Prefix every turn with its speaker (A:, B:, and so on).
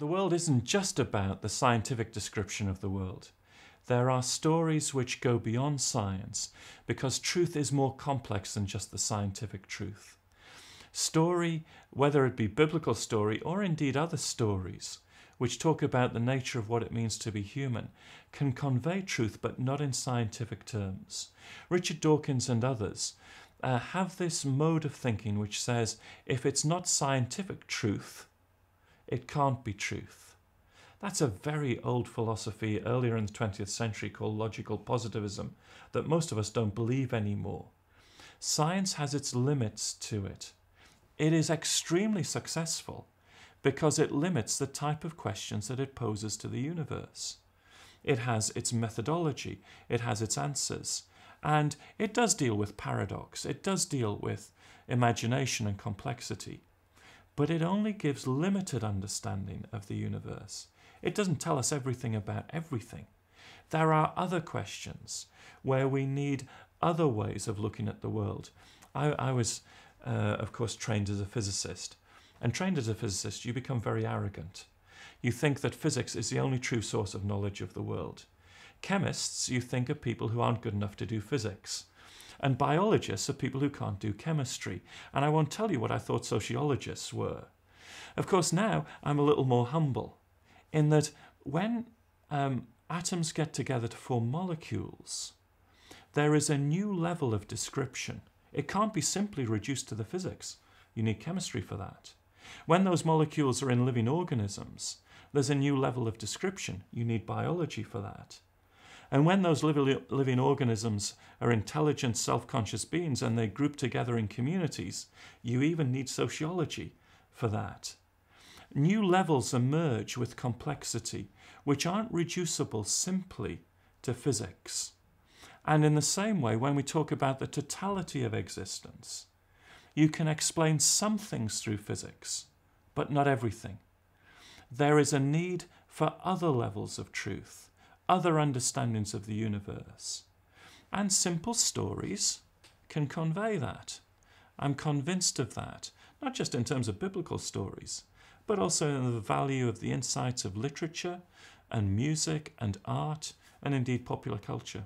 A: The world isn't just about the scientific description of the world. There are stories which go beyond science because truth is more complex than just the scientific truth. Story, whether it be biblical story or indeed other stories, which talk about the nature of what it means to be human, can convey truth but not in scientific terms. Richard Dawkins and others have this mode of thinking which says if it's not scientific truth, it can't be truth. That's a very old philosophy earlier in the 20th century called logical positivism that most of us don't believe anymore. Science has its limits to it. It is extremely successful because it limits the type of questions that it poses to the universe. It has its methodology, it has its answers, and it does deal with paradox, it does deal with imagination and complexity, but it only gives limited understanding of the universe. It doesn't tell us everything about everything. There are other questions where we need other ways of looking at the world. I was, of course, trained as a physicist. And trained as a physicist, you become very arrogant. You think that physics is the only true source of knowledge of the world. Chemists, you think, are people who aren't good enough to do physics. And biologists are people who can't do chemistry. And I won't tell you what I thought sociologists were. Of course, now I'm a little more humble in that when atoms get together to form molecules, there is a new level of description. It can't be simply reduced to the physics. You need chemistry for that. When those molecules are in living organisms, there's a new level of description. You need biology for that. And when those living organisms are intelligent, self-conscious beings and they group together in communities, you even need sociology for that. New levels emerge with complexity, which aren't reducible simply to physics. And in the same way, when we talk about the totality of existence, you can explain some things through physics, but not everything. There is a need for other levels of truth, other understandings of the universe. And simple stories can convey that. I'm convinced of that, not just in terms of biblical stories, but also in the value of the insights of literature and music and art and indeed popular culture.